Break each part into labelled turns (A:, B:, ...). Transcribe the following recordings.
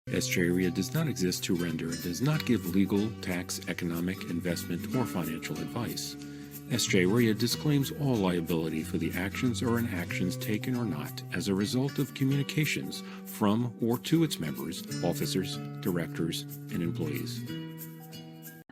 A: SJREA does not exist to render and does not give legal, tax, economic, investment, or financial advice. SJREA disclaims all liability for the actions or inactions taken or not as a result of communications from or to its members, officers, directors, and employees.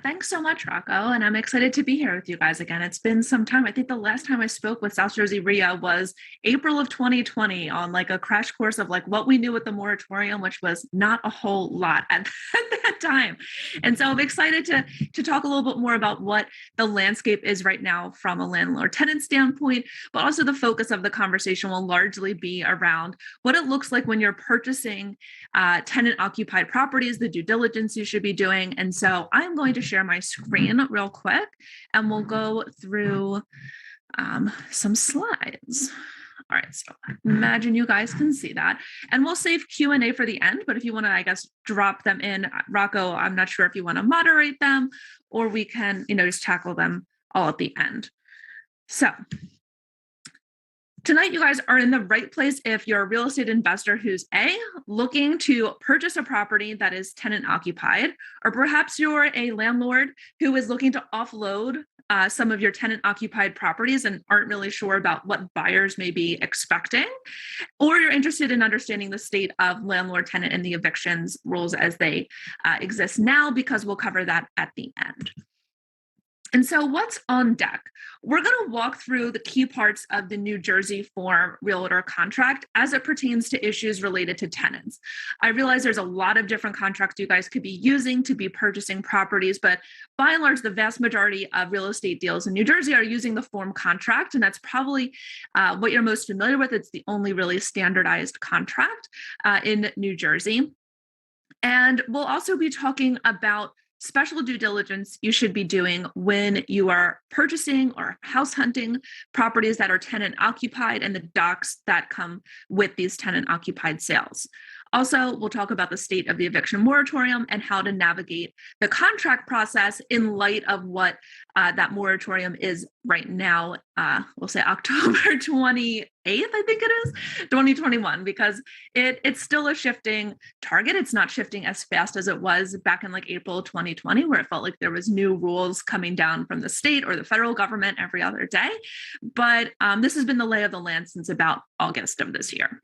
B: Thanks so much, Rocco. And I'm excited to be here with you guys again. It's been some time. I think the last time I spoke with South Jersey RIA was April of 2020 on like a crash course of like what we knew with the moratorium, which was not a whole lot at that time. And so I'm excited to talk a little bit more about what the landscape is right now from a landlord-tenant standpoint, but also the focus of the conversation will largely be around what it looks like when you're purchasing tenant-occupied properties, the due diligence you should be doing. And so I'm going to share my screen real quick and we'll go through some slides. All right, so imagine you guys can see that. And we'll save Q&A for the end, but if you want to, I guess, drop them in, Rocco, I'm not sure if you want to moderate them or we can, just tackle them all at the end. So tonight, you guys are in the right place if you're a real estate investor who's looking to purchase a property that is tenant occupied, or perhaps you're a landlord who is looking to offload some of your tenant occupied properties and aren't really sure about what buyers may be expecting, or you're interested in understanding the state of landlord tenant and the evictions rules as they exist now, because we'll cover that at the end. And so what's on deck? We're going to walk through the key parts of the New Jersey form realtor contract as it pertains to issues related to tenants. I realize there's a lot of different contracts you guys could be using to be purchasing properties, but by and large, the vast majority of real estate deals in New Jersey are using the form contract, and that's probably what you're most familiar with. It's the only really standardized contract in New Jersey. And we'll also be talking about special due diligence you should be doing when you are purchasing or house hunting properties that are tenant occupied and the docs that come with these tenant occupied sales. Also, we'll talk about the state of the eviction moratorium and how to navigate the contract process in light of what that moratorium is right now. We'll say October 28th, I think it is, 2021, because it's still a shifting target. It's not shifting as fast as it was back in like April 2020, where it felt like there was new rules coming down from the state or the federal government every other day. But this has been the lay of the land since about August of this year.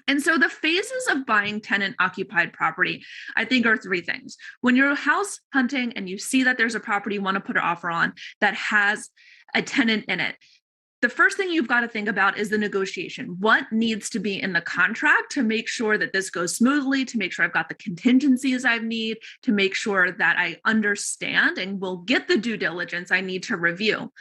B: And so the phases of buying tenant occupied property, I think, are three things. When you're house hunting and you see that there's a property you want to put an offer on that has a tenant in it, the first thing you've got to think about is the negotiation. What needs to be in the contract to make sure that this goes smoothly, to make sure I've got the contingencies I need, to make sure that I understand and will get the due diligence I need to review.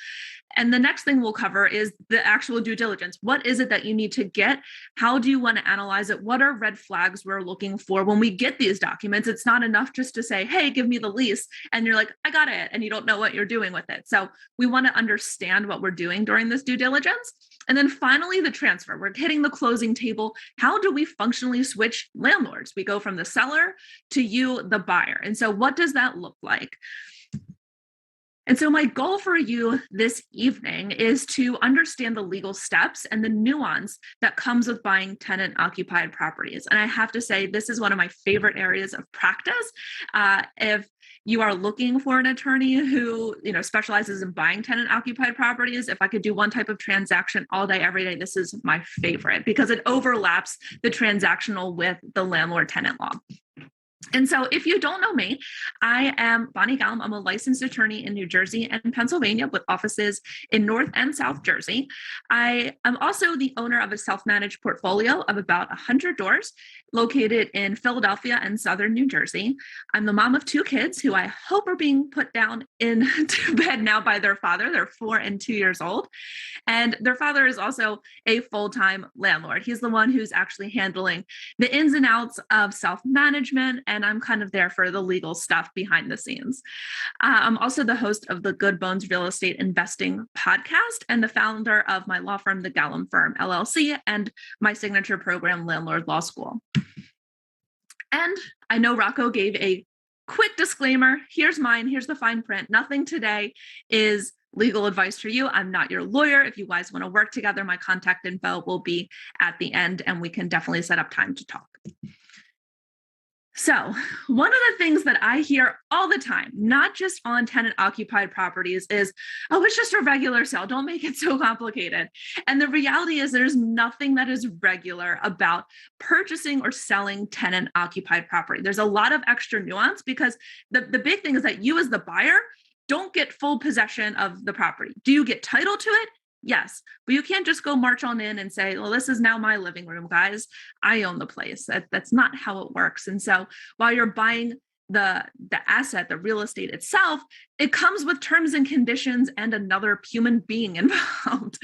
B: And the next thing we'll cover is the actual due diligence. What is it that you need to get? How do you want to analyze it? What are red flags we're looking for when we get these documents? It's not enough just to say, hey, give me the lease. And you're like, I got it. And you don't know what you're doing with it. So we want to understand what we're doing during this due diligence. And then finally, the transfer. We're hitting the closing table. How do we functionally switch landlords? We go from the seller to you, the buyer. And so what does that look like? And so my goal for you this evening is to understand the legal steps and the nuance that comes with buying tenant-occupied properties. And I have to say, this is one of my favorite areas of practice. If you are looking for an attorney who specializes in buying tenant-occupied properties, if I could do one type of transaction all day, every day, this is my favorite because it overlaps the transactional with the landlord-tenant law. And so if you don't know me, I am Bonnie Galam. I'm a licensed attorney in New Jersey and Pennsylvania with offices in North and South Jersey. I am also the owner of a self-managed portfolio of about 100 doors located in Philadelphia and Southern New Jersey. I'm the mom of two kids who I hope are being put down into bed now by their father. They're 4 and 2 years old. And their father is also a full-time landlord. He's the one who's actually handling the ins and outs of self-management, and I'm kind of there for the legal stuff behind the scenes. I'm also the host of the Good Bones Real Estate Investing podcast and the founder of my law firm, the Galam Firm, LLC, and my signature program, Landlord Law School. And I know Rocco gave a quick disclaimer. Here's mine. Here's the fine print. Nothing today is legal advice for you. I'm not your lawyer. If you guys want to work together, my contact info will be at the end, and we can definitely set up time to talk. So, one of the things that I hear all the time, not just on tenant occupied properties, is, oh, it's just a regular sale. Don't make it so complicated. And the reality is, there's nothing that is regular about purchasing or selling tenant occupied property. There's a lot of extra nuance because the big thing is that you, as the buyer, don't get full possession of the property. Do you get title to it? Yes, but you can't just go march on in and say, well, this is now my living room, guys. I own the place. That's not how it works. And so while you're buying the asset, the real estate itself, it comes with terms and conditions and another human being involved.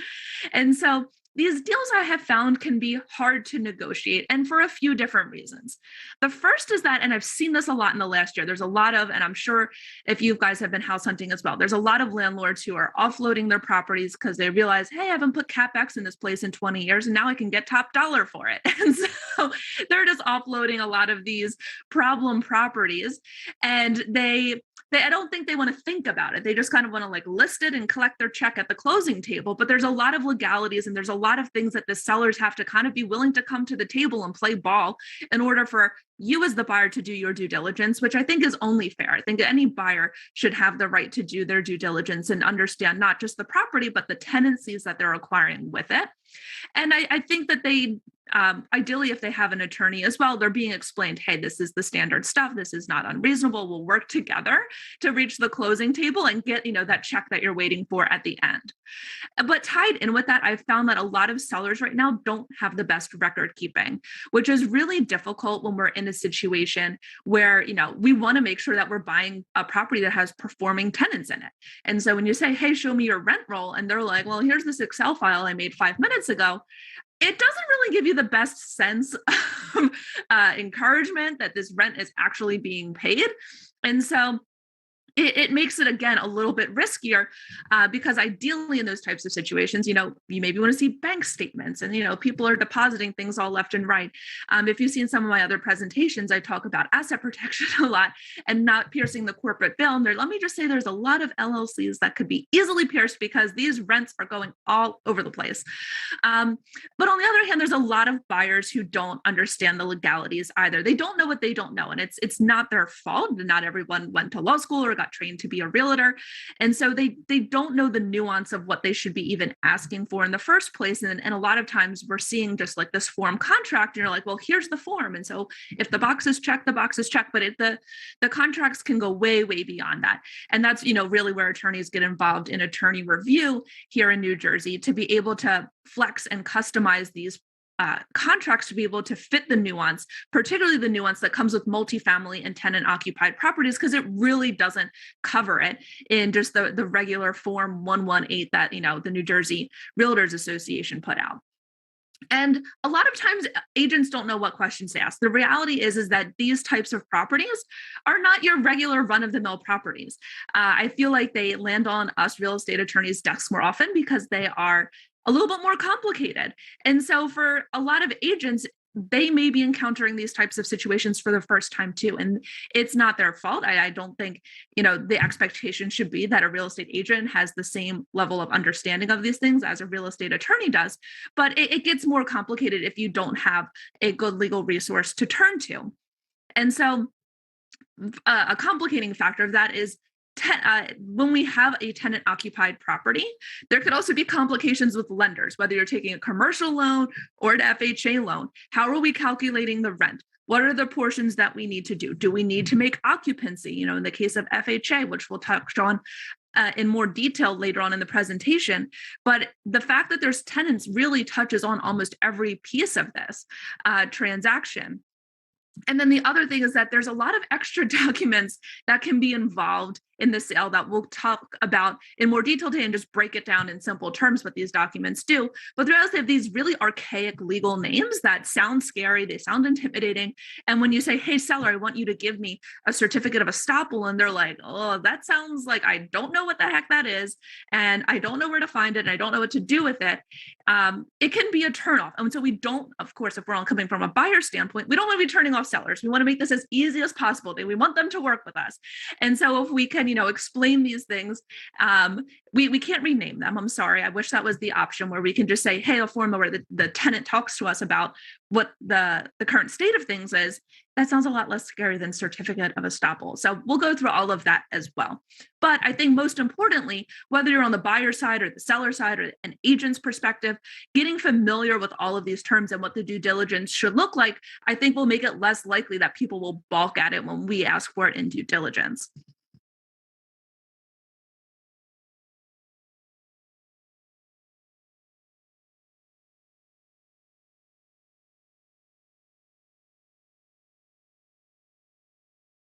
B: And so these deals I have found can be hard to negotiate, and for a few different reasons. The first is that, and I've seen this a lot in the last year, there's a lot of, and I'm sure if you guys have been house hunting as well, there's a lot of landlords who are offloading their properties because they realize, hey, I haven't put CapEx in this place in 20 years, and now I can get top dollar for it. And so they're just offloading a lot of these problem properties, and I don't think they want to think about it. They just kind of want to like list it and collect their check at the closing table. But there's a lot of legalities and there's a lot of things that the sellers have to kind of be willing to come to the table and play ball in order for you as the buyer to do your due diligence, which I think is only fair. I think any buyer should have the right to do their due diligence and understand not just the property, but the tenancies that they're acquiring with it. And I think that they, ideally, if they have an attorney as well, they're being explained, hey, this is the standard stuff. This is not unreasonable. We'll work together to reach the closing table and get, that check that you're waiting for at the end. But tied in with that, I've found that a lot of sellers right now don't have the best record keeping, which is really difficult when we're in a situation where, we want to make sure that we're buying a property that has performing tenants in it. And so when you say, hey, show me your rent roll, and they're like, well, here's this Excel file I made 5 minutes ago, it doesn't really give you the best sense of encouragement that this rent is actually being paid. And so it makes it, again, a little bit riskier because ideally in those types of situations, you maybe want to see bank statements and, people are depositing things all left and right. If you've seen some of my other presentations, I talk about asset protection a lot and not piercing the corporate bill. And let me just say there's a lot of LLCs that could be easily pierced because these rents are going all over the place. But on the other hand, there's a lot of buyers who don't understand the legalities either. They don't know what they don't know. And it's not their fault. Not everyone went to law school or got trained to be a realtor. And so they don't know the nuance of what they should be even asking for in the first place. And a lot of times we're seeing just like this form contract and you're like, well, here's the form. And so if the box is checked, the box is checked, but the contracts can go way, way beyond that. And that's, really where attorneys get involved in attorney review here in New Jersey to be able to flex and customize these contracts to be able to fit the nuance, particularly the nuance that comes with multifamily and tenant occupied properties, because it really doesn't cover it in just the regular form 118 that, the New Jersey Realtors Association put out. And a lot of times agents don't know what questions to ask. The reality is that these types of properties are not your regular run-of-the-mill properties. I feel like they land on us real estate attorneys' desks more often because they are a little bit more complicated. And so for a lot of agents, they may be encountering these types of situations for the first time too. And it's not their fault. I don't think, the expectation should be that a real estate agent has the same level of understanding of these things as a real estate attorney does. But it gets more complicated if you don't have a good legal resource to turn to. And so a complicating factor of that is when we have a tenant occupied property, there could also be complications with lenders, whether you're taking a commercial loan or an FHA loan. How are we calculating the rent? What are the portions that we need to do? Do we need to make occupancy? In the case of FHA, which we'll touch on in more detail later on in the presentation. But the fact that there's tenants really touches on almost every piece of this transaction. And then the other thing is that there's a lot of extra documents that can be involved in the sale that we'll talk about in more detail today and just break it down in simple terms what these documents do. But they also have these really archaic legal names that sound scary, they sound intimidating. And when you say, hey, seller, I want you to give me a certificate of estoppel, and they're like, oh, that sounds like I don't know what the heck that is, and I don't know where to find it, and I don't know what to do with it. It can be a turnoff. And so we don't, of course, if we're all coming from a buyer standpoint, we don't want to be turning off sellers. We want to make this as easy as possible. We want them to work with us. And so if we can and, explain these things. We can't rename them. I'm sorry. I wish that was the option where we can just say, hey, a form where the tenant talks to us about what the current state of things is. That sounds a lot less scary than certificate of estoppel. So we'll go through all of that as well. But I think most importantly, whether you're on the buyer side or the seller side or an agent's perspective, getting familiar with all of these terms and what the due diligence should look like, I think will make it less likely that people will balk at it when we ask for it in due diligence.